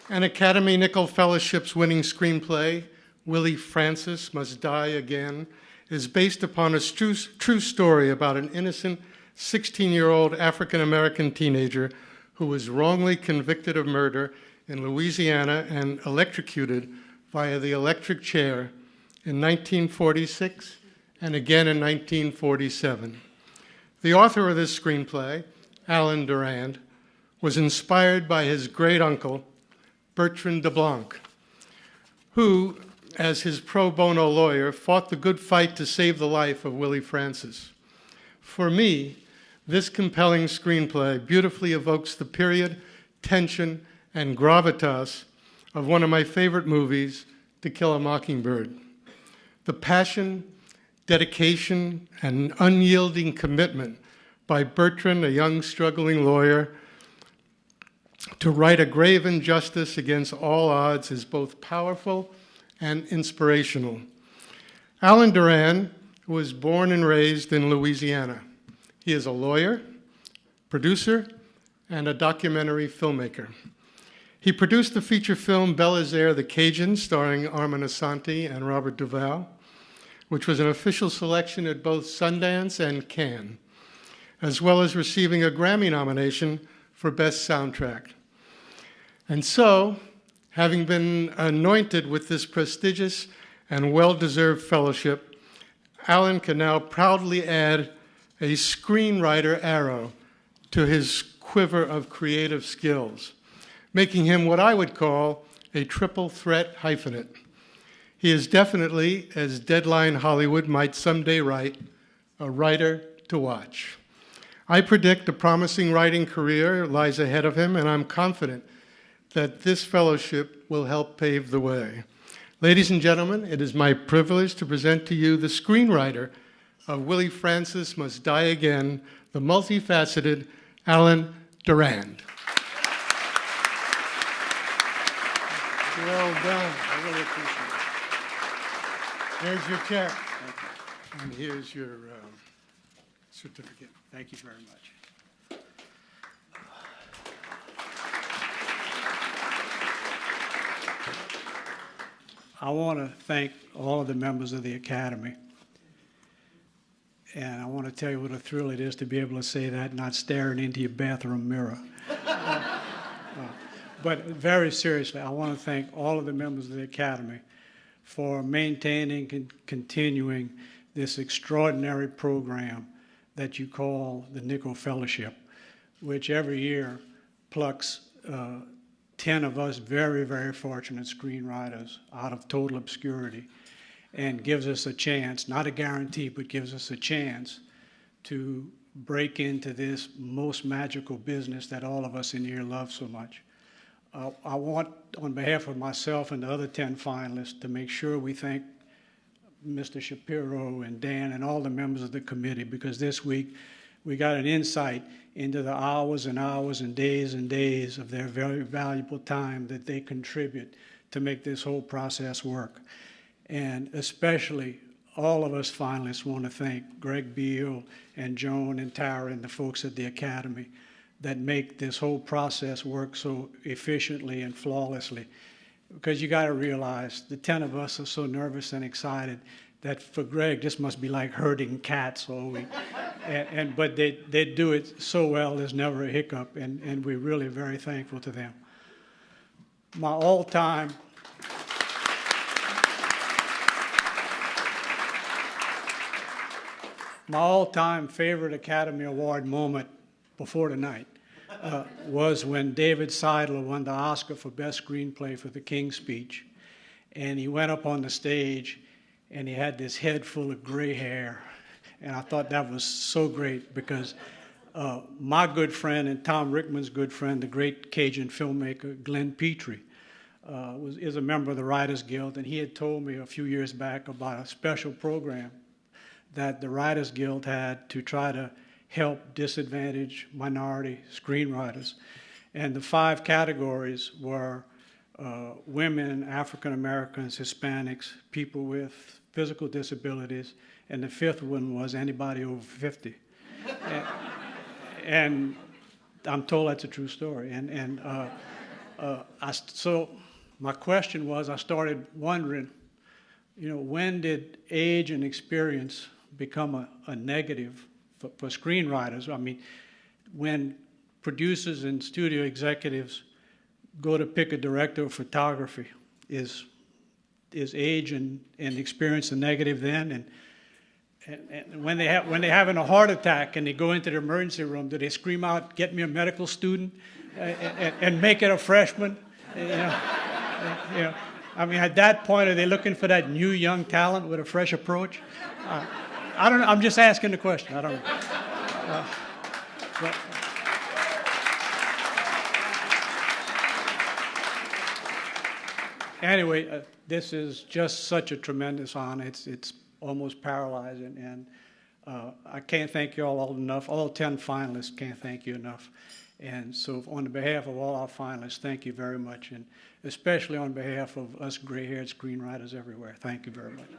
An Academy Nicholl Fellowships winning screenplay, Willie Francis Must Die Again, is based upon a true story about an innocent 16-year-old African-American teenager who was wrongly convicted of murder in Louisiana and electrocuted via the electric chair in 1946 and again in 1947. The author of this screenplay, Allan Durand, was inspired by his great-uncle, Bertrand de Blanc, who, as his pro bono lawyer, fought the good fight to save the life of Willie Francis. For me, this compelling screenplay beautifully evokes the period, tension, and gravitas of one of my favorite movies, To Kill a Mockingbird. The passion, dedication, and unyielding commitment by Bertrand, a young struggling lawyer, to right a grave injustice against all odds is both powerful and inspirational. Allan Durand was born and raised in Louisiana. He is a lawyer, producer, and a documentary filmmaker. He produced the feature film Bel-Azaire the Cajun, starring Armin Asante and Robert Duvall, which was an official selection at both Sundance and Cannes, as well as receiving a Grammy nomination for Best Soundtrack. And so, having been anointed with this prestigious and well-deserved fellowship, Allan can now proudly add a screenwriter arrow to his quiver of creative skills, making him what I would call a triple threat hyphenate. He is definitely, as Deadline Hollywood might someday write, a writer to watch. I predict a promising writing career lies ahead of him, and I'm confident that this fellowship will help pave the way. Ladies and gentlemen, it is my privilege to present to you the screenwriter of Willie Francis Must Die Again, the multifaceted Allan Durand. Well done. I really appreciate it. Here's your check. And here's your certificate. Thank you very much. I want to thank all of the members of the Academy. And I want to tell you what a thrill it is to be able to say that, not staring into your bathroom mirror. But very seriously, I want to thank all of the members of the Academy for maintaining and continuing this extraordinary program that you call the Nicholl Fellowship, which every year plucks 10 of us very, very fortunate screenwriters out of total obscurity and gives us a chance, not a guarantee, but gives us a chance to break into this most magical business that all of us in here love so much. I want, on behalf of myself and the other 10 finalists, to make sure we thank Mr. Shapiro and Dan and all the members of the committee, because this week we got an insight into the hours and hours and days of their very valuable time that they contribute to make this whole process work. And especially all of us finalists want to thank Greg Beal and Joan and Tara and the folks at the Academy that make this whole process work so efficiently and flawlessly. Because you got to realize the 10 of us are so nervous and excited that for Greg, this must be like herding cats all week. But they do it so well, there's never a hiccup, and we're really very thankful to them. My all-time favorite Academy Award moment before tonight was when David Seidel won the Oscar for Best Screenplay for The King's Speech. And he went up on the stage, and he had this head full of gray hair. And I thought that was so great because my good friend and Tom Rickman's good friend, the great Cajun filmmaker Glenn Petrie, is a member of the Writers Guild, and he had told me a few years back about a special program that the Writers Guild had to try to help disadvantaged minority screenwriters. And the 5 categories were women, African Americans, Hispanics, people with physical disabilities, and the 5th one was anybody over 50. and I'm told that's a true story. And So my question was, I started wondering, when did age and experience become a negative for screenwriters? I mean, when producers and studio executives go to pick a director of photography, is age and experience a negative then? And when they're having a heart attack and they go into the emergency room, do they scream out, "Get me a medical student," and make it a freshman? I mean, at that point, are they looking for that new young talent with a fresh approach? I don't know. I'm just asking the question. I don't know. But anyway, this is just such a tremendous honor. It's almost paralyzing, and I can't thank you all enough. All 10 finalists can't thank you enough. And so on behalf of all our finalists, thank you very much, and especially on behalf of us gray-haired screenwriters everywhere, thank you very much.